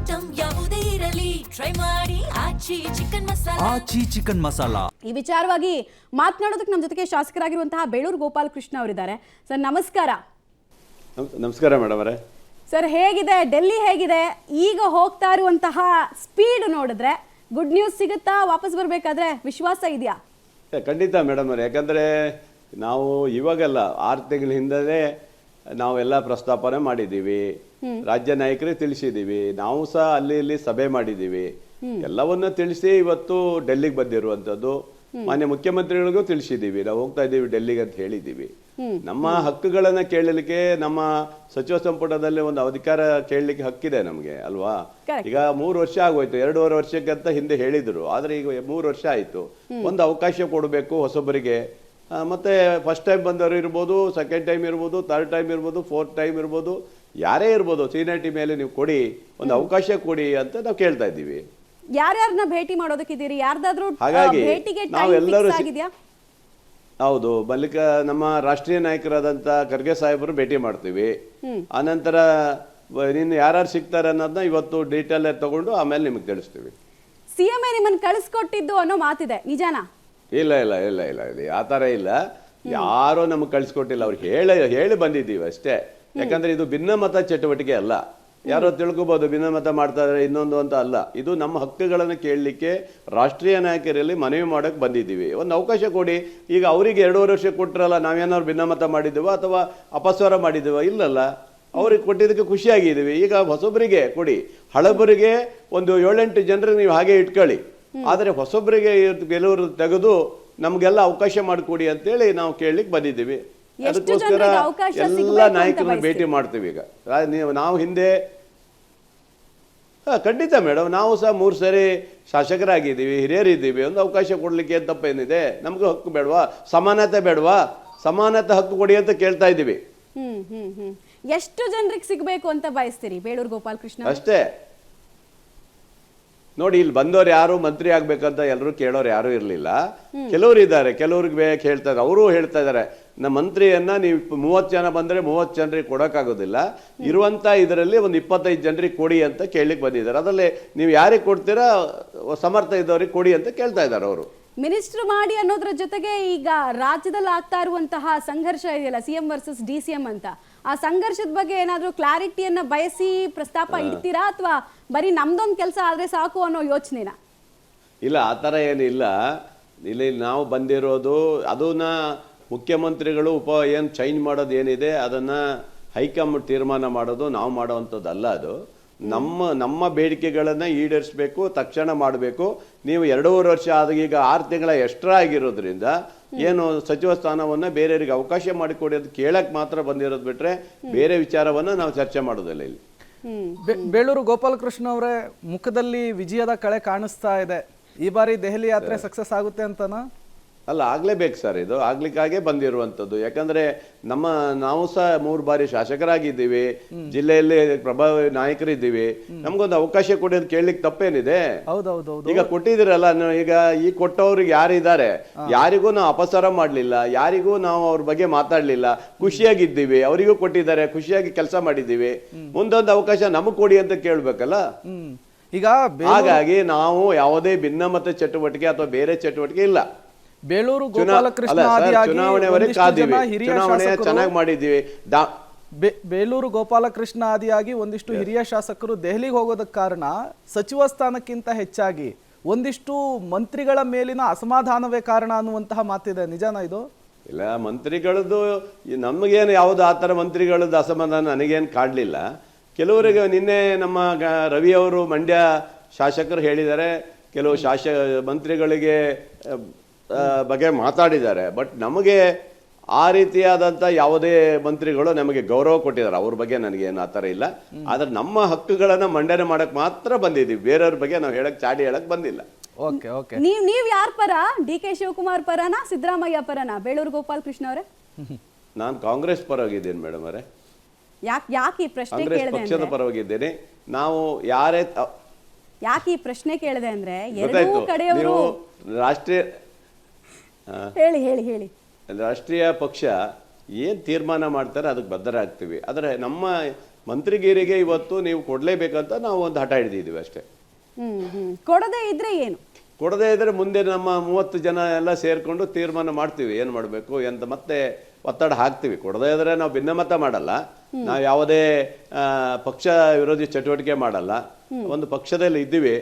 Item ಯಾವುದೇ ಇರಲಿ try ಮಾಡಿ ಆಚಿ ಚಿಕನ್ ಮಸಾಲಾ. ಈ ವಿಚಾರವಾಗಿ ಮಾತನಾಡೋದಕ್ಕೆ ನಮ್ಮ ಜೊತೆಗೆ ಶಾಸಕರಾಗಿರುವಂತಹ ಬೇಳೂರು ಗೋಪಾಲಕೃಷ್ಣ ಅವರಿದ್ದಾರೆ. ಸರ್ ನಮಸ್ಕಾರ. ನಮಸ್ಕಾರ ಮೇಡಮ್ ಅವರೇ. ಸರ್ ಹೇಗಿದೆ ಡೆಲ್ಲಿ, ಹೇಗಿದೆ ಈಗ ಹೋಗ್ತಾ ಇರುವಂತಹ ಸ್ಪೀಡ್ ನೋಡಿದ್ರೆ? ಗುಡ್ ನ್ಯೂಸ್ ಸಿಗುತ್ತಾ? ವಾಪಸ್ ಬರಬೇಕಾದ್ರೆ ವಿಶ್ವಾಸ ಇದೆಯಾ? ಖಂಡಿತ ಮೇಡಮ್ ಅವರೇ, ಯಾಕಂದರೆ ನಾವು ಇವಾಗೆಲ್ಲ 6 ತಿಂಗಳ ಹಿಂದೆ ನಾವೆಲ್ಲ ಪ್ರಸ್ತಾಪನೆ ಮಾಡಿದ್ದೀವಿ, ರಾಜ್ಯ ನಾಯಕರಿಗೆ ತಿಳಿಸಿದ್ದೀವಿ, ನಾವು ಸಹ ಅಲ್ಲಿ ಇಲ್ಲಿ ಸಭೆ ಮಾಡಿದ್ದೀವಿ, ಎಲ್ಲವನ್ನ ತಿಳಿಸಿ ಇವತ್ತು ಡೆಲ್ಲಿಗೆ ಬಂದಿರುವಂಥದ್ದು. ಮಾನ್ಯ ಮುಖ್ಯಮಂತ್ರಿಗಳಿಗೂ ತಿಳಿಸಿದ್ದೀವಿ, ನಾವು ಹೋಗ್ತಾ ಇದ್ದೀವಿ ಡೆಲ್ಲಿಗೆ ಅಂತ ಹೇಳಿದ್ದೀವಿ. ನಮ್ಮ ಹಕ್ಕುಗಳನ್ನ ಕೇಳಲಿಕ್ಕೆ ನಮ್ಮ ಸಚಿವ ಸಂಪುಟದಲ್ಲಿ ಒಂದು ಅಧಿಕಾರ ಕೇಳಲಿಕ್ಕೆ ಹಕ್ಕಿದೆ ನಮಗೆ ಅಲ್ವಾ. ಈಗ 3 ವರ್ಷ ಆಗೋಯ್ತು, 2.5 ವರ್ಷಕ್ಕಂತ ಹಿಂದೆ ಹೇಳಿದ್ರು, ಆದ್ರೆ ಈಗ 3 ವರ್ಷ ಆಯ್ತು. ಒಂದು ಅವಕಾಶ ಕೊಡಬೇಕು ಹೊಸಬರಿಗೆ. ಮತ್ತೆ ಫಸ್ಟ್ ಟೈಮ್ ಬಂದವರು ಇರ್ಬೋದು, ಸೆಕೆಂಡ್ ಟೈಮ್ ಇರ್ಬೋದು, ಥರ್ಡ್ ಟೈಮ್ ಇರ್ಬೋದು, ಫೋರ್ತ್ ಟೈಮ್ ಇರ್ಬೋದು, ಯಾರೇ ಇರ್ಬೋದು, ಸೀನಿಯಾರಿಟಿ ಮೇಲೆ ನೀವು ಕೊಡಿ, ಒಂದು ಅವಕಾಶ ಕೊಡಿ ಅಂತ ನಾವು ಕೇಳ್ತಾ ಇದ್ದೀವಿ. ಯಾರ್ಯಾರನ್ನ ಭೇಟಿ ಮಾಡೋದಕ್ಕಿದ್ದೀರಿ? ಯಾರ್ದಾದ್ರೂ ಹಾಗಾಗಿ ಭೇಟಿಗೆ ನಾವೆಲ್ಲರೂ ಆಗಿದೆಯಾ? ಹೌದು, ಬಳಿಕ ನಮ್ಮ ರಾಷ್ಟ್ರೀಯ ನಾಯಕರಾದಂತ ಖರ್ಗೆ ಸಾಹೇಬರು ಭೇಟಿ ಮಾಡ್ತೀವಿ. ಆನಂತರ ನಿನ್ನ ಯಾರು ಸಿಗ್ತಾರೆ ಅನ್ನೋದನ್ನ ಇವತ್ತು ಡೀಟೇಲ್ ತಗೊಂಡು ಆಮೇಲೆ ನಿಮಗೆ ತಿಳಿಸ್ತೀವಿ. ಸಿಎಂ ನಿಮ್ಮನ್ನು ಕಳಿಸ್ಕೊಟ್ಟಿದ್ದು ಅನ್ನೋ ಮಾತಿದೆ, ನಿಜಾನಾ? ಇಲ್ಲ ಇಲ್ಲ ಇಲ್ಲ ಇಲ್ಲ ಇಲ್ಲ ಆ ಥರ ಇಲ್ಲ, ಯಾರೋ ನಮಗೆ ಕಳಿಸ್ಕೊಟ್ಟಿಲ್ಲ, ಅವ್ರಿಗೆ ಹೇಳಿ ಬಂದಿದ್ದೀವಿ ಅಷ್ಟೇ. ಯಾಕಂದ್ರೆ ಇದು ಭಿನ್ನಮತ ಚಟುವಟಿಕೆ ಅಲ್ಲ. ಯಾರೋ ತಿಳ್ಕೊಬೋದು ಭಿನ್ನಮತ ಮಾಡ್ತಾ ಇದ್ದಾರೆ ಇನ್ನೊಂದು ಅಂತ ಅಲ್ಲ. ಇದು ನಮ್ಮ ಹಕ್ಕುಗಳನ್ನು ಕೇಳಲಿಕ್ಕೆ ರಾಷ್ಟ್ರೀಯ ನಾಯಕರಲ್ಲಿ ಮನವಿ ಮಾಡೋಕೆ ಬಂದಿದ್ದೀವಿ. ಒಂದು ಅವಕಾಶ ಕೊಡಿ. ಈಗ ಅವರಿಗೆ 2.5 ವರ್ಷ ಕೊಟ್ಟರಲ್ಲ, ನಾವೇನಾದ್ರು ಭಿನ್ನಮತ ಮಾಡಿದ್ದೀವ ಅಥವಾ ಅಪಸ್ವರ ಮಾಡಿದ್ದೀವ? ಇಲ್ಲಲ್ಲ, ಅವ್ರಿಗೆ ಕೊಟ್ಟಿದ್ದಕ್ಕೆ ಖುಷಿಯಾಗಿದ್ದೀವಿ. ಈಗ ಹೊಸಬರಿಗೆ ಕೊಡಿ, ಹಳಬರಿಗೆ ಒಂದು 7-8 ಜನರಿಗೆ ನೀವು ಹಾಗೆ ಇಟ್ಕೊಳ್ಳಿ, ಆದರೆ ಹೊಸಬರಿಗೆ ಕೆಲವರು ತೆಗೆದು ನಮಗೆಲ್ಲ ಅವಕಾಶ ಮಾಡಿಕೊಡಿ ಅಂತೇಳಿ ನಾವು ಕೇಳಲಿಕ್ಕೆ ಬಂದಿದ್ದೀವಿ. ಅದಕ್ಕೋಸ್ಕರ ಎಲ್ಲ ನಾಯಕರನ್ನ ಭೇಟಿ ಮಾಡ್ತೀವಿ. ಈಗ ನಾವು ಹಿಂದೆ ಖಂಡಿತ ಮೇಡಮ್, ನಾವು ಸಹ 3 ಸರಿ ಶಾಸಕರಾಗಿದ್ದೀವಿ, ಹಿರಿಯರಿದ್ದೀವಿ. ಒಂದು ಅವಕಾಶ ಕೊಡ್ಲಿಕ್ಕೆ ಏನು ತಪ್ಪೇನಿದೆ? ನಮಗೂ ಹಕ್ಕು ಬೇಡವಾ? ಸಮಾನತೆ ಬೇಡವಾ? ಸಮಾನತೆ ಹಕ್ಕು ಕೊಡಿ ಅಂತ ಕೇಳ್ತಾ ಇದ್ದೀವಿ. ಎಷ್ಟು ಜನರಿಗೆ ಸಿಗಬೇಕು ಅಂತ ಬಯಸ್ತೀರಿ ಬೇಳೂರು ಗೋಪಾಲಕೃಷ್ಣ? ಅಷ್ಟೇ ನೋಡಿ, ಇಲ್ಲಿ ಬಂದವ್ರು ಯಾರು ಮಂತ್ರಿ ಆಗ್ಬೇಕಂತ ಎಲ್ಲರೂ ಕೇಳೋರು ಯಾರು ಇರಲಿಲ್ಲ. ಕೆಲವರು ಇದ್ದಾರೆ, ಕೆಲವ್ರಿಗೆ ಹೇಳ್ತಾ ಇದ್ದಾರೆ, ಅವರು ಹೇಳ್ತಾ ಇದ್ದಾರೆ ನಮ್ಮ ಮಂತ್ರಿಯನ್ನ ನೀವು 30 ಜನ ಬಂದ್ರೆ 30 ಜನರಿಗೆ ಕೊಡೋಕ್ಕಾಗೋದಿಲ್ಲ, ಇರುವಂತ ಇದರಲ್ಲಿ ಒಂದು 25 ಜನರಿಗೆ ಕೊಡಿ ಅಂತ ಕೇಳಲಿಕ್ಕೆ ಬಂದಿದ್ದಾರೆ. ಅದರಲ್ಲಿ ನೀವು ಯಾರಿಗೆ ಕೊಡ್ತೀರಾ, ಸಮರ್ಥ ಇದ್ದವ್ರಿಗೆ ಕೊಡಿ ಅಂತ ಕೇಳ್ತಾ ಇದ್ದಾರೆ ಅವರು. ಮಿನಿಸ್ಟರ್ ಮಾಡಿ ಅನ್ನೋದ್ರ ಜೊತೆಗೆ ಈಗ ರಾಜ್ಯದಲ್ಲಿ ಆಗ್ತಾ ಇರುವಂತಹ ಸಂಘರ್ಷ ಇದೆಯಲ್ಲ, ಸಿಎಂ ವರ್ಸಸ್ ಡಿಸಿಎಂ ಅಂತ, ಆ ಸಂಘರ್ಷದ ಬಗ್ಗೆ ಏನಾದ್ರೂ ಕ್ಲಾರಿಟಿಯನ್ನ ಬಯಸಿ ಪ್ರಸ್ತಾಪ ಇಡ್ತೀರಾ ಅಥವಾ ಬರೀ ನಮ್ದೊಂದು ಕೆಲಸ ಆದ್ರೆ ಸಾಕು ಅನ್ನೋ ಯೋಚನೆನಾ? ಇಲ್ಲ, ಆ ಥರ ಏನಿಲ್ಲ. ಇಲ್ಲಿ ನಾವು ಬಂದಿರೋದು ಅದನ್ನ ಮುಖ್ಯಮಂತ್ರಿಗಳು ಏನು ಚೇಂಜ್ ಮಾಡೋದು ಏನಿದೆ ಅದನ್ನ ಹೈಕಮಾಂಡ್ ತೀರ್ಮಾನ ಮಾಡೋದು, ನಾವು ಮಾಡೋವಂಥದ್ದಲ್ಲ. ಅದು ನಮ್ಮ ಬೇಡಿಕೆಗಳನ್ನ ಈಡೇರಿಸಬೇಕು, ತಕ್ಷಣ ಮಾಡಬೇಕು. ನೀವು 2.5 ವರ್ಷ ಆದ ಈಗ 6 ತಿಂಗಳ ಎಕ್ಸ್ಟ್ರಾ ಆಗಿರೋದ್ರಿಂದ ಏನು ಸಚಿವ ಸ್ಥಾನವನ್ನ ಬೇರೆಯವರಿಗೆ ಅವಕಾಶ ಮಾಡಿಕೊಡಿ ಅಂತ ಕೇಳಕ್ ಮಾತ್ರ ಬಂದಿರೋದು ಬಿಟ್ರೆ ಬೇರೆ ವಿಚಾರವನ್ನ ನಾವು ಚರ್ಚೆ ಮಾಡೋದಿಲ್ಲ ಇಲ್ಲಿ. ಬೇಳೂರು ಗೋಪಾಲಕೃಷ್ಣ ಅವರೇ, ಮುಖದಲ್ಲಿ ವಿಜಯದ ಕಳೆ ಕಾಣಿಸ್ತಾ ಇದೆ. ಈ ಬಾರಿ ದೆಹಲಿ ಯಾತ್ರೆ ಸಕ್ಸಸ್ ಆಗುತ್ತೆ ಅಂತನಾ? ಅಲ್ಲ, ಆಗ್ಲೇಬೇಕು ಸರ್, ಇದು ಆಗ್ಲಿಕ್ಕಾಗೆ ಬಂದಿರುವಂಥದ್ದು. ಯಾಕಂದ್ರೆ ನಾವು ಸಹ 3 ಬಾರಿ ಶಾಸಕರಾಗಿದ್ದೀವಿ, ಜಿಲ್ಲೆಯಲ್ಲಿ ಪ್ರಭಾವಿ ನಾಯಕರಿದ್ದೀವಿ, ನಮ್ಗೊಂದು ಅವಕಾಶ ಕೊಡಿ ಅಂತ ಕೇಳಲಿಕ್ಕೆ ತಪ್ಪೇನಿದೆ? ಈಗ ಕೊಟ್ಟಿದ್ದೀರಲ್ಲ, ಈಗ ಈ ಕೊಟ್ಟವ್ರಿಗೆ ಯಾರಿದ್ದಾರೆ, ಯಾರಿಗೂ ನಾವು ಅಪಸಾರ ಮಾಡ್ಲಿಲ್ಲ, ಯಾರಿಗೂ ನಾವು ಅವ್ರ ಬಗ್ಗೆ ಮಾತಾಡ್ಲಿಲ್ಲ, ಖುಷಿಯಾಗಿದ್ದೀವಿ. ಅವರಿಗೂ ಕೊಟ್ಟಿದ್ದಾರೆ, ಖುಷಿಯಾಗಿ ಕೆಲಸ ಮಾಡಿದ್ದೀವಿ. ಮುಂದೊಂದು ಅವಕಾಶ ನಮಗ್ ಕೊಡಿ ಅಂತ ಕೇಳ್ಬೇಕಲ್ಲ. ಈಗ ಹಾಗಾಗಿ ನಾವು ಯಾವುದೇ ಭಿನ್ನಮತ ಚಟುವಟಿಕೆ ಅಥವಾ ಬೇರೆ ಚಟುವಟಿಕೆ ಇಲ್ಲ. ಬೇಳೂರು ಗೋಪಾಲಕೃಷ್ಣ ಬೇಳೂರು ಗೋಪಾಲಕೃಷ್ಣ ಆದಿಯಾಗಿ ಒಂದಿಷ್ಟು ಹಿರಿಯ ಶಾಸಕರು ದೆಹಲಿಗೆ ಹೋಗೋದಕ್ಕೆ ಕಾರಣ ಸಚಿವ ಸ್ಥಾನಕ್ಕಿಂತ ಹೆಚ್ಚಾಗಿ ಒಂದಿಷ್ಟು ಮಂತ್ರಿಗಳ ಮೇಲಿನ ಅಸಮಾಧಾನವೇ ಕಾರಣ ಅನ್ನುವಂತಹ ಮಾತಿದೆ, ನಿಜಾನ ಇದು? ಇಲ್ಲ, ಮಂತ್ರಿಗಳದ್ದು ನಮಗೇನು ಯಾವುದು ಆ ಥರ ಮಂತ್ರಿಗಳದ್ದು ಅಸಮಾಧಾನ ನನಗೇನು ಕಾಡಲಿಲ್ಲ. ಕೆಲವರಿಗೆ ನಿನ್ನೆ ನಮ್ಮ ರವಿ ಅವರು ಮಂಡ್ಯ ಶಾಸಕರು ಹೇಳಿದ್ದಾರೆ, ಕೆಲವು ಮಂತ್ರಿಗಳಿಗೆ ಬಗ್ಗೆ ಮಾತಾಡಿದ್ದಾರೆ. ಬಟ್ ನಮಗೆ ಆ ರೀತಿಯಾದಂಥ ಯಾವುದೇ ಮಂತ್ರಿಗಳು ನಮಗೆ ಗೌರವ ಕೊಟ್ಟಿದ್ದಾರೆ, ಅವ್ರ ಬಗ್ಗೆ ನನಗೇನು ಆ ಥರ ಇಲ್ಲ. ಆದರೆ ನಮ್ಮ ಹಕ್ಕುಗಳನ್ನು ಮಂಡನೆ ಮಾಡಕ್ಕೆ ಮಾತ್ರ ಬಂದಿದ್ದೀವಿ, ಬೇರೆಯವ್ರ ಬಗ್ಗೆ ನಾವು ಚಾಡಿ ಹೇಳಕ್ ಬಂದಿಲ್ಲ. ನೀವ್ ಯಾರ ಪರ? ಡಿ ಕೆ ಶಿವಕುಮಾರ್ ಪರನಾ, ಸಿದ್ದರಾಮಯ್ಯ ಪರನಾ? ಬೇಳೂರು ಗೋಪಾಲಕೃಷ್ಣ ಅವರೇ, ನಾನು ಕಾಂಗ್ರೆಸ್ ಪರವಾಗಿದ್ದೇನೆ ಮೇಡಮ್ ಅವರೇ. ಯಾಕೆ ಈ ಪ್ರಶ್ನೆ ಕೇಳಿದೆ? ಪಕ್ಷದ ಪರವಾಗಿದ್ದೇನೆ. ನಾವು ಯಾಕೆ ಈ ಪ್ರಶ್ನೆ ಕೇಳಿದೆ ಅಂದ್ರೆ, ಎರಡೂ ಕಡೆಯವರು ರಾಷ್ಟ್ರೀಯ ಹೇಳಿ ರಾಷ್ಟ್ರೀಯ ಪಕ್ಷ ಏನ್ ತೀರ್ಮಾನ ಮಾಡ್ತಾರೆ ಅದಕ್ಕೆ ಬದ್ಧರಾಗ್ತೀವಿ. ಆದರೆ ನಮ್ಮ ಮಂತ್ರಿಗಿರಿಗೆ ಇವತ್ತು ನೀವು ಕೊಡಲೇಬೇಕಂತ ನಾವು ಒಂದು ಹಠ ಹಿಡಿದಿದ್ದೀವಿ ಅಷ್ಟೇ. ಕೊಡದೇ ಇದ್ರೆ ಏನು? ಕೊಡದೇ ಇದ್ರೆ ಮುಂದೆ ನಮ್ಮ 30 ಜನ ಎಲ್ಲ ಸೇರಿಕೊಂಡು ತೀರ್ಮಾನ ಮಾಡ್ತೀವಿ ಏನು ಮಾಡಬೇಕು ಅಂತ, ಮತ್ತೆ ಒತ್ತಡ ಹಾಕ್ತೀವಿ. ಕೊಡದೇ ಇದ್ರೆ ನಾವು ಭಿನ್ನಮತ ಮಾಡಲ್ಲ, ನಾವು ಯಾವುದೇ ಪಕ್ಷ ವಿರೋಧಿ ಚಟುವಟಿಕೆ ಮಾಡಲ್ಲ. ಒಂದು ಪಕ್ಷದಲ್ಲಿ ಇದ್ದೀವಿ,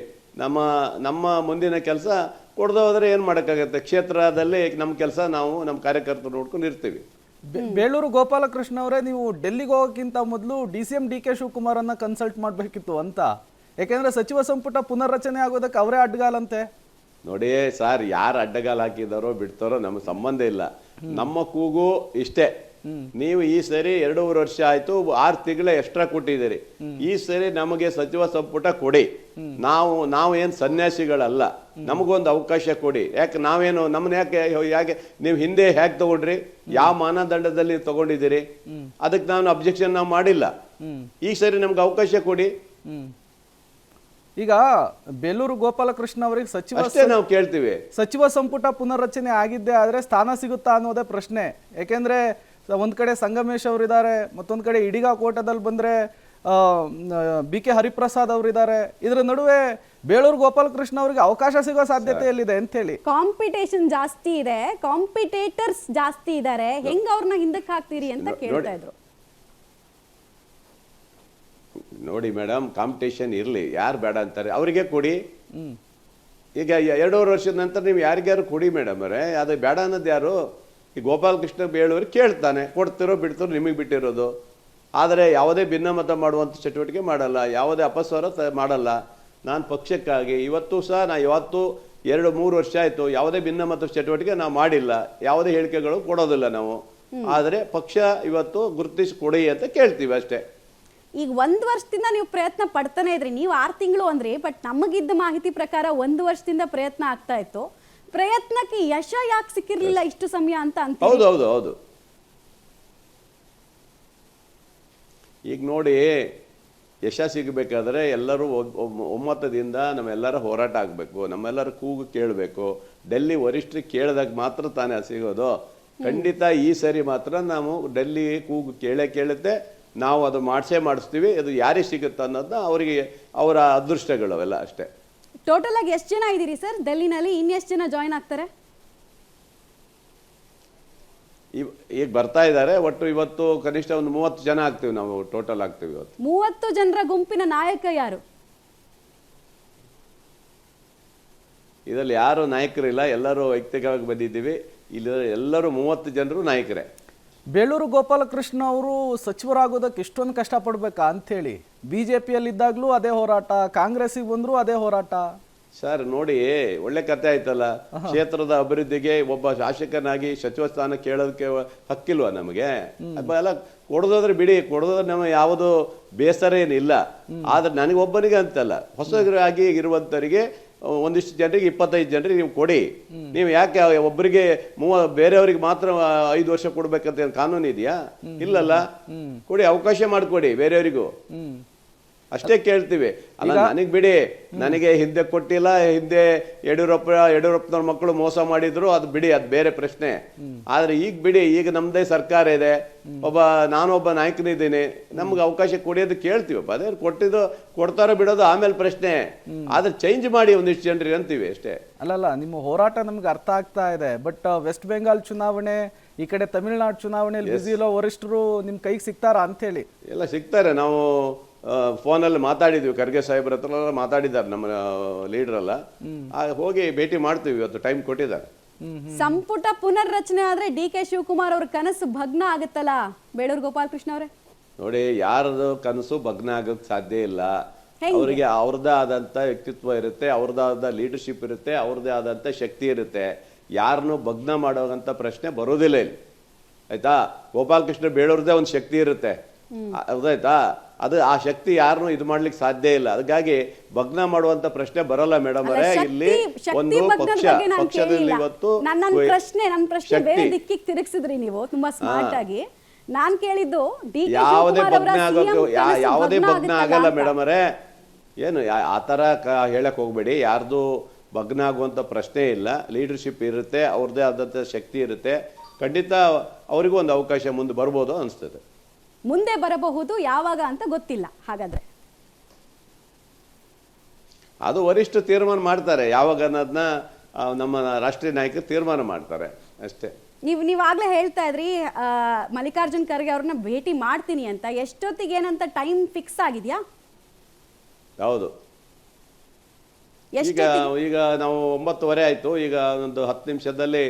ನಮ್ಮ ಮುಂದಿನ ಕೆಲಸ ಕೊಡದೇ ಹೋದ್ರೆ ಏನು ಮಾಡೋಕ್ಕಾಗತ್ತೆ, ಕ್ಷೇತ್ರದಲ್ಲಿ ನಮ್ಮ ಕೆಲಸ ನಾವು ನಮ್ಮ ಕಾರ್ಯಕರ್ತರು ನೋಡ್ಕೊಂಡು ಇರ್ತೀವಿ. ಬೇಳೂರು ಗೋಪಾಲಕೃಷ್ಣ ಅವರೇ, ನೀವು ಡೆಲ್ಲಿಗೆ ಹೋಗೋಕ್ಕಿಂತ ಮೊದಲು DCM DK ಶಿವಕುಮಾರನ್ನ ಕನ್ಸಲ್ಟ್ ಮಾಡಬೇಕಿತ್ತು ಅಂತ, ಯಾಕೆಂದ್ರೆ ಸಚಿವ ಸಂಪುಟ ಪುನರ್ರಚನೆ ಆಗೋದಕ್ಕೆ ಅವರೇ ಅಡ್ಡಗಾಲಂತೆ. ನೋಡಿ ಸರ್, ಯಾರು ಅಡ್ಡಗಾಲ ಹಾಕಿದಾರೋ ಬಿಡ್ತಾರೋ ನಮಗೆ ಸಂಬಂಧ ಇಲ್ಲ. ನಮ್ಮ ಕೂಗು ಇಷ್ಟೇ, ನೀವು ಈ ಸರಿ 2.5 ವರ್ಷ ಆಯ್ತು, 6 ತಿಂಗಳ ಎಕ್ಸ್ಟ್ರಾ ಕೊಟ್ಟಿದ್ದೀರಿ. ಈ ಸರಿ ನಮಗೆ ಸಚಿವ ಸಂಪುಟ ಕೊಡಿ. ನಾವು ಏನು ಸನ್ಯಾಸಿಗಳಲ್ಲ, ನಮಗೊಂದು ಅವಕಾಶ ಕೊಡಿ. ಯಾಕೆ ನಾವೇನು ನಮ್ಮನ್ನ ಯಾಕೆ ನೀವು ಹಿಂದೆ ಹೇಗೆ ತಗೊಂಡ್ರಿ, ಯಾವ ಮಾನದಂಡದಲ್ಲಿ ತಗೊಂಡಿದ್ದೀರಿ, ಅದಕ್ಕೆ ನಾನು ಅಬ್ಜೆಕ್ಷನ್ ನಾವು ಮಾಡಿಲ್ಲ. ಈ ಸರಿ ನಮ್ಗೆ ಅವಕಾಶ ಕೊಡಿ. ಈಗ ಬೇಲೂರು ಗೋಪಾಲಕೃಷ್ಣ ಅವರಿಗೆ ಅಷ್ಟೇ ನಾವು ಕೇಳ್ತೀವಿ. ಸಚಿವ ಸಂಪುಟ ಪುನರ್ರಚನೆ ಆಗಿದ್ದೇ ಆದ್ರೆ ಸ್ಥಾನ ಸಿಗುತ್ತಾ ಅನ್ನೋದೇ ಪ್ರಶ್ನೆ. ಯಾಕೆಂದ್ರೆ ಒಂದ್ ಕಡೆ ಸಂಗಮೇಶ್ ಅವರಿದ್ದಾರೆ, ಮತ್ತೊಂದ್ ಕಡೆ ಇಡಿಗಾ ಕೋಟದಲ್ಲಿ ಬಂದ್ರೆ BK ಹರಿಪ್ರಸಾದ್ ಅವರಿದ್ದಾರೆ. ಇದರ ನಡುವೆ ಬೇಳೂರು ಗೋಪಾಲಕೃಷ್ಣ ಅವರಿಗೆ ಅವಕಾಶ ಸಿಗೋ ಸಾಧ್ಯತೆ ಎಲ್ಲಿದೆ ಅಂತ ಹೇಳಿ. ಕಾಂಪಿಟೇಷನ್ ಜಾಸ್ತಿ ಇದೆ, ಕಾಂಪಿಟೇಟರ್ಸ್ ಜಾಸ್ತಿ ಇದ್ದಾರೆ, ಹೆಂಗ್ ಅವ್ರನ್ನ ಹಿಂದಕ್ಕೆ ಹಾಕ್ತೀರಿ ಅಂತ ಕೇಳ್ತಾ ಇದ್ರು. ನೋಡಿ ಮೇಡಮ್, ಕಾಂಪಿಟೇಷನ್ ಇರಲಿ, ಯಾರು ಬೇಡ ಅಂತಾರೆ ಅವರಿಗೆ ಕೊಡಿ. ಈಗ 2.5 ವರ್ಷದ ನಂತರ ನೀವು ಯಾರಿಗ್ಯಾರು ಕೊಡಿ ಮೇಡಮ್ ಅವರೇ, ಅದು ಬೇಡ ಅನ್ನೋದು ಯಾರು? ಈ ಗೋಪಾಲಕೃಷ್ಣ ಬೇಳೂರು ಕೇಳ್ತಾನೆ, ಕೊಡ್ತಿರೋ ಬಿಡ್ತಿರೋ ನಿಮಗೆ ಬಿಟ್ಟಿರೋದು. ಆದರೆ ಯಾವುದೇ ಭಿನ್ನಮತ ಮಾಡುವಂಥ ಚಟುವಟಿಕೆ ಮಾಡಲ್ಲ, ಯಾವುದೇ ಅಪಸ್ವರ ಮಾಡಲ್ಲ. ನಾನು ಪಕ್ಷಕ್ಕಾಗಿ ಇವತ್ತು ಸಹ ಇವತ್ತು 2-3 ವರ್ಷ ಆಯಿತು, ಯಾವುದೇ ಭಿನ್ನಮತ ಚಟುವಟಿಕೆ ನಾವು ಮಾಡಿಲ್ಲ, ಯಾವುದೇ ಹೇಳಿಕೆಗಳು ಕೊಡೋದಿಲ್ಲ ನಾವು. ಆದರೆ ಪಕ್ಷ ಇವತ್ತು ಗುರುತಿಸಿ ಕೊಡಿ ಅಂತ ಕೇಳ್ತೀವಿ ಅಷ್ಟೇ. ಈಗ 1 ವರ್ಷದಿಂದ ನೀವು ಪ್ರಯತ್ನ ಪಡ್ತಾನೆ ಇದ್ರಿ, ನೀವು 6 ತಿಂಗಳು ಅಂದ್ರಿ, ಬಟ್ ನಮಗಿದ್ದ ಮಾಹಿತಿ ಪ್ರಕಾರ 1 ವರ್ಷದಿಂದ ಪ್ರಯತ್ನ ಆಗ್ತಾ ಇತ್ತು. ಪ್ರಯತ್ನಕ್ಕೆ ಯಶ ಯಾಕೆ ಸಿಕ್ಕಿರ್ಲಿಲ್ಲ ಇಷ್ಟು ಸಮಯ ಅಂತ ಅಂತ? ಹೌದು. ಈಗ ನೋಡಿ, ಯಶ ಸಿಗಬೇಕಾದ್ರೆ ಎಲ್ಲರೂ ಒಮ್ಮತದಿಂದ ನಮ್ಮೆಲ್ಲರ ಹೋರಾಟ ಆಗಬೇಕು, ನಮ್ಮೆಲ್ಲರ ಕೂಗು ಕೇಳಬೇಕು. ಡೆಲ್ಲಿ ವರಿಷ್ಠರಿಗೆ ಕೇಳಿದಾಗ ಮಾತ್ರ ತಾನೇ ಸಿಗೋದು. ಖಂಡಿತ ಈ ಸರಿ ಮಾತ್ರ ನಾವು ಡೆಲ್ಲಿ ಕೂಗು ಕೇಳುತ್ತೆ, ನಾವು ಅದು ಮಾಡಿಸ್ತೀವಿ. ಅದು ಯಾರಿಗೆ ಸಿಗುತ್ತೆ ಅನ್ನೋದನ್ನ ಅವರಿಗೆ ಅವರ ಅದೃಷ್ಟಗಳು ಅವೆಲ್ಲ ಅಷ್ಟೇ. ಟೋಟಲ್ ಆಗಿ ಎಷ್ಟು ಜನ ಇದ್ದೀರಿ ಸರ್ ಡೆಲ್ಲಿನಲ್ಲಿ? ಇನ್ನೆಷ್ಟು ಜನ ಜಾಯಿನ್ ಆಗ್ತಾರೆ? ಈಗ ಬರ್ತಾ ಇದ್ದಾರೆ. ಒಟ್ಟು ಇವತ್ತು ಕನಿಷ್ಠ ಒಂದು 30 ಜನ ಆಗ್ತೀವಿ, ನಾವು ಟೋಟಲ್ ಆಗ್ತೀವಿ ಇವತ್ತು. 30 ಜನರ ಗುಂಪಿನ ನಾಯಕ ಯಾರು? ಇದರಲ್ಲಿ ಯಾರು ನಾಯಕರಿಲ್ಲ, ಎಲ್ಲರೂ ವೈಯಕ್ತಿಕವಾಗಿ ಬಂದಿದ್ದೀವಿ. ಇಲ್ಲಿ ಎಲ್ಲರೂ 30 ಜನರು ನಾಯಕರೇ. ಬೇಳೂರು ಗೋಪಾಲಕೃಷ್ಣ ಅವರು ಸಚಿವರಾಗೋದಕ್ಕೆ ಇಷ್ಟೊಂದು ಕಷ್ಟಪಡ್ಬೇಕಾ ಅಂಥೇಳಿ, BJPಯಲ್ಲಿದ್ದಾಗಲೂ ಅದೇ ಹೋರಾಟ, ಕಾಂಗ್ರೆಸ್ಸಿಗೆ ಬಂದರೂ ಅದೇ ಹೋರಾಟ. ಸರ್ ನೋಡಿ, ಒಳ್ಳೆ ಕತೆ ಆಯ್ತಲ್ಲ. ಕ್ಷೇತ್ರದ ಅಭಿವೃದ್ಧಿಗೆ ಒಬ್ಬ ಶಾಸಕನಾಗಿ ಸಚಿವ ಸ್ಥಾನ ಕೇಳೋದಕ್ಕೆ ಹಕ್ಕಿಲ್ವಾ ನಮಗೆ? ಎಲ್ಲ ಕೊಡೋದಾದ್ರೆ ಬಿಡಿ, ಕೊಡೋದ್ರೆ ನಮಗೆ ಯಾವುದು ಬೇಸರ ಏನಿಲ್ಲ. ಆದ್ರೆ ನನಗೊಬ್ಬನಿಗೆ ಅಂತಲ್ಲ, ಹೊಸದಾಗಿ ಇರುವಂತವರಿಗೆ ಒಂದಿಷ್ಟು ಜನರಿಗೆ 25 ಜನರಿಗೆ ನೀವು ಕೊಡಿ. ನೀವು ಯಾಕೆ ಒಬ್ಬರಿಗೆ ಬೇರೆಯವ್ರಿಗೆ ಮಾತ್ರ 5 ವರ್ಷ ಕೊಡ್ಬೇಕಂತ ಕಾನೂನು ಇದೆಯಾ? ಇಲ್ಲಲ್ಲ, ಕೊಡಿ, ಅವಕಾಶ ಮಾಡಿಕೊಡಿ ಬೇರೆಯವರಿಗೂ, ಅಷ್ಟೇ ಕೇಳ್ತೀವಿ. ಅಲ್ಲ ನನಗೆ ಬಿಡಿ, ನನಗೆ ಹಿಂದೆ ಕೊಟ್ಟಿಲ್ಲ, ಹಿಂದೆ ಯಡಿಯೂರಪ್ಪನವ್ರ ಮಕ್ಕಳು ಮೋಸ ಮಾಡಿದ್ರು, ಅದು ಬಿಡಿ, ಅದು ಬೇರೆ ಪ್ರಶ್ನೆ. ಆದ್ರೆ ಈಗ ಬಿಡಿ, ಈಗ ನಮ್ದೇ ಸರ್ಕಾರ ಇದೆ, ನಾನೊಬ್ಬ ನಾಯಕನಿದ್ದೀನಿ, ನಮ್ಗೆ ಅವಕಾಶ ಕೊಡೋದು ಕೇಳ್ತೀವಪ್ಪ. ಅದೇ ಕೊಡ್ತಾರೋ ಬಿಡೋದು ಆಮೇಲೆ ಪ್ರಶ್ನೆ. ಆದ್ರೆ ಚೇಂಜ್ ಮಾಡಿ ಒಂದಿಷ್ಟು ಜನರಿಗೆ ಅಂತೀವಿ ಅಷ್ಟೇ. ಅಲ್ಲಲ್ಲ, ನಿಮ್ಮ ಹೋರಾಟ ನಮ್ಗೆ ಅರ್ಥ ಆಗ್ತಾ ಇದೆ. ಬಟ್ ವೆಸ್ಟ್ ಬೆಂಗಾಲ್ ಚುನಾವಣೆ, ಈ ಕಡೆ ತಮಿಳುನಾಡು ಚುನಾವಣೆಯಲ್ಲಿ ಬ್ಯುಸಿ ಇರೋ ವರಿಷ್ಠರು ನಿಮ್ ಕೈಗೆ ಸಿಗ್ತಾರಾ ಅಂತ ಹೇಳಿ? ಎಲ್ಲ ಸಿಗ್ತಾರೆ. ನಾವು ಫೋನಲ್ಲಿ ಮಾತಾಡಿದ್ವಿ, ಖರ್ಗೆ ಸಾಹೇಬ್ರ ಹತ್ರ ಮಾತಾಡಿದ್ದಾರೆ ನಮ್ಮ ಲೀಡರ್ ಎಲ್ಲ. ಹೋಗಿ ಭೇಟಿ ಮಾಡ್ತೀವಿ, ಇವತ್ತು ಟೈಮ್ ಕೊಟ್ಟಿದ್ದಾರೆ. ಸಂಪುಟ ಪುನರ್ರಚನೆ ಆದ್ರೆ DK ಶಿವಕುಮಾರ್ ಅವ್ರ ಕನಸು ಭಗ್ನ ಆಗುತ್ತಲ್ಲ ಬೇಳೂರು ಗೋಪಾಲಕೃಷ್ಣ ಅವರೇ? ನೋಡಿ, ಯಾರದು ಕನಸು ಭಗ್ನ ಆಗೋಕ್ಕೆ ಸಾಧ್ಯ ಇಲ್ಲ. ಅವರಿಗೆ ಅವ್ರದ್ದೇ ಆದಂತ ವ್ಯಕ್ತಿತ್ವ ಇರುತ್ತೆ, ಅವ್ರದ್ದೇ ಆದ ಲೀಡರ್ಶಿಪ್ ಇರುತ್ತೆ, ಅವ್ರದ್ದೇ ಆದಂತ ಶಕ್ತಿ ಇರುತ್ತೆ. ಯಾರನ್ನು ಭಗ್ನ ಮಾಡೋಂಥ ಪ್ರಶ್ನೆ ಬರೋದಿಲ್ಲ ಇಲ್ಲಿ, ಆಯ್ತಾ? ಗೋಪಾಲಕೃಷ್ಣ ಬೇಳೂರ್ದೇ ಒಂದು ಶಕ್ತಿ ಇರುತ್ತೆ, ಹೌದಾಯ್ತಾ? ಆ ಶಕ್ತಿ ಯಾರನ್ನು ಇದು ಮಾಡ್ಲಿಕ್ಕೆ ಸಾಧ್ಯ ಇಲ್ಲ. ಅದಕ್ಕಾಗಿ ಭಗ್ನ ಮಾಡುವಂತ ಪ್ರಶ್ನೆ ಬರಲ್ಲ ಮೇಡಮ್ ಅವರೇ. ಇಲ್ಲಿ ಒಂದು ಪಕ್ಷದಲ್ಲಿ ಇವತ್ತು ನನ್ನ ಪ್ರಶ್ನೆ ಬೇರೆ ದಿಕ್ಕಿಗೆ ತಿರುಗಿಸಿದ್ರಿ ನೀವು ತುಂಬಾ ಸ್ಮಾರ್ಟ್ ಆಗಿ. ನಾನ್ ಕೇಳಿದ್ದು ಯಾವುದೇ ಭಗ್ನ ಆಗಲ್ಲ ಮೇಡಮ್ ಅವರೇ. ಏನು ಆತರ ಹೇಳಕ್ ಹೋಗ್ಬೇಡಿ. ಯಾರ್ದು ಭಗ್ನ ಆಗುವಂತ ಪ್ರಶ್ನೆ ಇಲ್ಲ. ಲೀಡರ್ಶಿಪ್ ಇರುತ್ತೆ, ಅವ್ರದ್ದೇ ಆದಂತ ಶಕ್ತಿ ಇರುತ್ತೆ. ಖಂಡಿತ ಅವರಿಗೂ ಒಂದು ಅವಕಾಶ ಮುಂದೆ ಬರ್ಬೋದು ಅನಿಸ್ತದೆ. ಮುಂದೆ ಬರಬಹುದು, ಯಾವಾಗ ಅಂತ ಗೊತ್ತಿಲ್ಲ. ಹಾಗಾದ್ರೆ ಅದು ವರಿಷ್ಠ ತೀರ್ಮಾನ ಮಾಡ್ತಾರೆ ಯಾವಾಗ ಅನ್ನೋದನ್ನ, ನಮ್ಮ ರಾಷ್ಟ್ರೀಯ ನಾಯಕರು ತೀರ್ಮಾನ ಮಾಡ್ತಾರೆ ಅಷ್ಟೇ. ನೀವಾಗಲೇ ಹೇಳ್ತಾ ಇದ್ರಿ ಮಲ್ಲಿಕಾರ್ಜುನ್ ಖರ್ಗೆ ಅವ್ರನ್ನ ಭೇಟಿ ಮಾಡ್ತೀನಿ ಅಂತ. ಎಷ್ಟೊತ್ತಿಗೆ ಏನಂತ ಟೈಮ್ ಫಿಕ್ಸ್ ಆಗಿದೆಯಾ? ಹೌದು, ಈಗ ನಾವು 9:15 ಆಯಿತು. ಈಗ ಒಂದು 10 ನಿಮಿಷದಲ್ಲಿ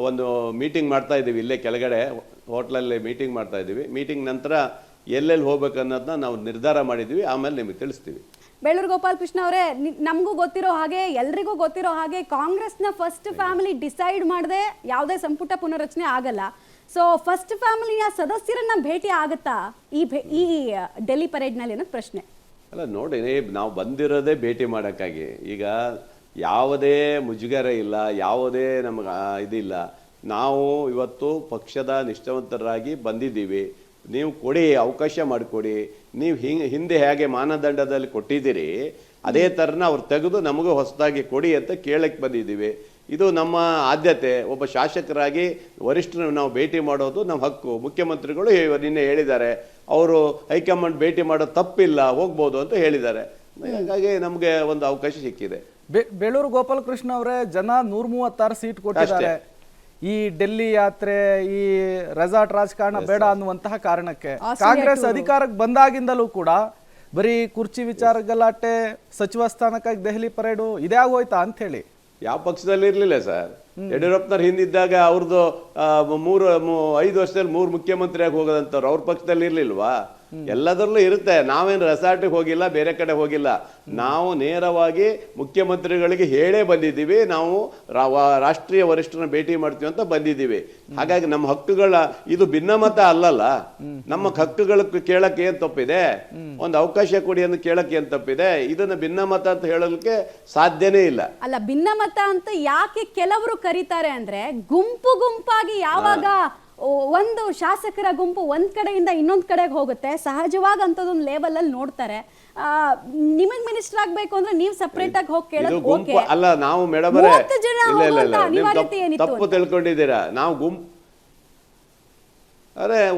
ಒಂದು ಮೀಟಿಂಗ್ ಮಾಡ್ತಾ ಇದ್ದೀವಿ, ಇಲ್ಲೇ ಕೆಳಗಡೆ ಹೋಟ್ಲಲ್ಲಿ ಮೀಟಿಂಗ್ ಮಾಡ್ತಾ ಇದ್ದೀವಿ. ಮೀಟಿಂಗ್ ನಂತರ ಎಲ್ಲೆಲ್ಲಿ ಹೋಗ್ಬೇಕು ಅನ್ನೋದನ್ನ ನಾವು ನಿರ್ಧಾರ ಮಾಡಿದ್ದೀವಿ, ಆಮೇಲೆ ನಿಮಗೆ ತಿಳಿಸ್ತೀವಿ. ಬೇಳೂರು ಗೋಪಾಲ್ ಕೃಷ್ಣ ಅವರೇ, ನಮಗೂ ಗೊತ್ತಿರೋ ಹಾಗೆ, ಎಲ್ರಿಗೂ ಗೊತ್ತಿರೋ ಹಾಗೆ, ಕಾಂಗ್ರೆಸ್ನ ಫಸ್ಟ್ ಫ್ಯಾಮಿಲಿ ಡಿಸೈಡ್ ಮಾಡದೆ ಯಾವುದೇ ಸಂಪುಟ ಪುನರ್ರಚನೆ ಆಗಲ್ಲ. ಸೊ ಫಸ್ಟ್ ಫ್ಯಾಮಿಲಿಯ ಸದಸ್ಯರನ್ನ ಭೇಟಿ ಆಗುತ್ತಾ ಈ ಡೆಲ್ಲಿ ಪರೇಡ್ನಲ್ಲಿ ಅನ್ನೋದು ಪ್ರಶ್ನೆ. ಅಲ್ಲ ನೋಡಿ, ನಾವು ಬಂದಿರೋದೇ ಭೇಟಿ ಮಾಡೋಕ್ಕಾಗಿ. ಈಗ ಯಾವುದೇ ಮುಜುಗರ ಇಲ್ಲ, ಯಾವುದೇ ನಮಗೆ ಇದಿಲ್ಲ. ನಾವು ಇವತ್ತು ಪಕ್ಷದ ನಿಷ್ಠಾವಂತರಾಗಿ ಬಂದಿದ್ದೀವಿ. ನೀವು ಕೊಡಿ, ಅವಕಾಶ ಮಾಡಿಕೊಡಿ. ನೀವು ಹಿಂದೆ ಹೇಗೆ ಮಾನದಂಡದಲ್ಲಿ ಕೊಟ್ಟಿದ್ದೀರಿ ಅದೇ ಥರನ ಅವ್ರು ತೆಗೆದು ನಮಗೂ ಹೊಸದಾಗಿ ಕೊಡಿ ಅಂತ ಕೇಳಕ್ಕೆ ಬಂದಿದ್ದೀವಿ. ಇದು ನಮ್ಮ ಆದ್ಯತೆ. ಒಬ್ಬ ಶಾಸಕರಾಗಿ ವರಿಷ್ಠರು ನಾವು ಭೇಟಿ ಮಾಡೋದು ನಮ್ಮ ಹಕ್ಕು. ಮುಖ್ಯಮಂತ್ರಿಗಳು ನಿನ್ನೆ ಹೇಳಿದ್ದಾರೆ, ಅವರು ಹೈಕಮಾಂಡ್ ಭೇಟಿ ಮಾಡೋದು ತಪ್ಪಿಲ್ಲ, ಹೋಗ್ಬೋದು ಅಂತ ಹೇಳಿದ್ದಾರೆ. ಹಾಗಾಗಿ ನಮಗೆ ಒಂದು ಅವಕಾಶ ಸಿಕ್ಕಿದೆ. ಬೇಳೂರು ಗೋಪಾಲಕೃಷ್ಣ ಅವರೇ, ಜನ 136 ಸೀಟ್ ಕೊಟ್ಟಿದ್ದಾರೆ. ಈ ಡೆಲ್ಲಿ ಯಾತ್ರೆ, ಈ ರೆಸಾರ್ಟ್ ರಾಜಕಾರಣ ಬೇಡ ಅನ್ನುವಂತಹ ಕಾರಣಕ್ಕೆ ಕಾಂಗ್ರೆಸ್ ಅಧಿಕಾರಕ್ಕೆ ಬಂದಾಗಿಂದಲೂ ಕೂಡ ಬರೀ ಕುರ್ಚಿ ವಿಚಾರ ಗಲಾಟೆ, ಸಚಿವ ಸ್ಥಾನಕ್ಕಾಗಿ ದೆಹಲಿ ಪರೇಡು ಇದೇ ಆಗೋಯ್ತಾ ಅಂತ ಹೇಳಿ. ಯಾವ ಪಕ್ಷದಲ್ಲಿ ಇರಲಿಲ್ಲ ಸರ್. ಯಡಿಯೂರಪ್ಪನವ್ರು ಹಿಂದಿದ್ದಾಗ ಅವ್ರದ್ದು 5 ವರ್ಷದಲ್ಲಿ 3 ಮುಖ್ಯಮಂತ್ರಿಯಾಗಿ ಹೋಗೋದಂತವ್ರು ಅವ್ರ ಪಕ್ಷದಲ್ಲಿ ಇರ್ಲಿಲ್ವಾ? ಎಲ್ಲದರಲ್ಲೂ ಇರುತ್ತೆ. ನಾವೇನು ರೆಸಾರ್ಟಿಗೆ ಹೋಗಿಲ್ಲ, ಬೇರೆ ಕಡೆ ಹೋಗಿಲ್ಲ. ನಾವು ನೇರವಾಗಿ ಮುಖ್ಯಮಂತ್ರಿಗಳಿಗೆ ಹೇಳೇ ಬಂದಿದ್ದೀವಿ, ನಾವು ರಾಷ್ಟ್ರೀಯ ವರಿಷ್ಠರನ್ನ ಭೇಟಿ ಮಾಡ್ತೀವಿ ಅಂತ ಬಂದಿದ್ದೀವಿ. ಹಾಗಾಗಿ ನಮ್ಮ ಹಕ್ಕುಗಳ ಇದು ಭಿನ್ನಮತ ಅಲ್ಲಲ್ಲ. ನಮ್ಮ ಹಕ್ಕುಗಳ ಕೇಳಕ್ಕೆ ಏನ್ ತಪ್ಪಿದೆ? ಒಂದು ಅವಕಾಶ ಕೊಡಿ ಅಂತ ಕೇಳಕ್ಕೆ ಏನ್ ತಪ್ಪಿದೆ? ಇದನ್ನ ಭಿನ್ನಮತ ಅಂತ ಹೇಳಲಿಕ್ಕೆ ಸಾಧ್ಯನೇ ಇಲ್ಲ. ಅಲ್ಲ, ಭಿನ್ನಮತ ಅಂತ ಯಾಕೆ ಕೆಲವರು ಕರೀತಾರೆ ಅಂದ್ರೆ, ಗುಂಪಾಗಿ ಯಾವಾಗ ಒಂದು ಶಾಸಕರ ಗುಂಪು ಒಂದ್ ಕಡೆಯಿಂದ ಇನ್ನೊಂದ್ ಕಡೆಗೆ ಹೋಗುತ್ತೆ, ಸಹಜವಾಗಿ ಅಂತದೊಂದು ಲೆವೆಲ್ ಅಲ್ಲಿ ನೋಡ್ತಾರೆ. ನಿಮಗ್ ಮಿನಿಸ್ಟರ್ ಆಗ್ಬೇಕು ಅಂದ್ರೆ ನೀವು ಸಪರೇಟ್ ಆಗಿ ಹೋಗಿ ಕೇಳೋದು ಓಕೆ ಅಲ್ಲ. ನಾವು ಮೇಡಮ್ ತಪ್ಪು ತಿಳ್ಕೊಂಡಿದ್ದೀರಾ. ನಾವು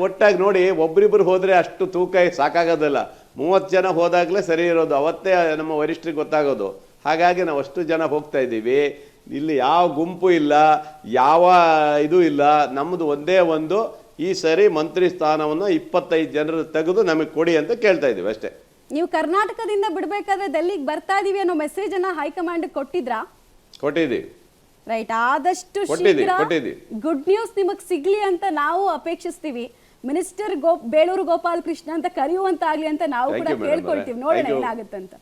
ಒಟ್ಟಾಗಿ ನೋಡಿ, ಒಬ್ರಿಬ್ರು ಹೋದ್ರೆ ಅಷ್ಟು ತೂಕ ಸಾಕಾಗೋದಿಲ್ಲ. 30 ಜನ ಹೋದಾಗ್ಲೇ ಸರಿ ಇರೋದು, ಅವತ್ತೇ ನಮ್ಮ ವರಿಷ್ಠರಿಗೆ ಗೊತ್ತಾಗೋದು. ಹಾಗಾಗಿ ನಾವು ಅಷ್ಟು ಜನ ಹೋಗ್ತಾ ಇದ್ದೀವಿ. ಇಲ್ಲಿ ಯಾವ ಗುಂಪು ಇಲ್ಲ, ಯಾವ ಇದು ಇಲ್ಲ. ನಮ್ಮದು ಒಂದೇ ಒಂದು, ಈ ಸರಿ ಮಂತ್ರಿ ಸ್ಥಾನವನ್ನು 25 ಜನರು ತೆಗೆದು ನಮಗೆ ಕೊಡಿ ಅಂತ ಕೇಳ್ತಾ ಇದ್ದೀವಿ ಅಷ್ಟೇ. ನೀವು ಕರ್ನಾಟಕದಿಂದ ಬಿಡ್ಬೇಕಾದ್ರೆ ಡೆಲ್ಲಿಗೆ ಬರ್ತಾ ಇದೀವಿ ಅನ್ನೋ ಮೆಸೇಜ್ ಅನ್ನ ಹೈಕಮಾಂಡ್ ಕೊಟ್ಟಿದ್ರಾ? ಕೊಟ್ಟಿದ್ದೀವಿ. ರೈಟ್, ಆದಷ್ಟು ಶೀಘ್ರ ಗುಡ್ ನ್ಯೂಸ್ ನಿಮಗೆ ಸಿಗ್ಲಿ ಅಂತ ನಾವು ಅಪೇಕ್ಷಿಸ್ತೀವಿ. ಮಿನಿಸ್ಟರ್ ಬೇಳೂರು ಗೋಪಾಲ್ ಕೃಷ್ಣ ಅಂತ ಕರೆಯುವಂತಾಗ್ಲಿ ಅಂತ ನಾವು ಕೂಡ ಕೇಳ್ಕೊಳ್ತೀವಿ. ನೋಡೋಣ ಏನಾಗುತ್ತಂತ.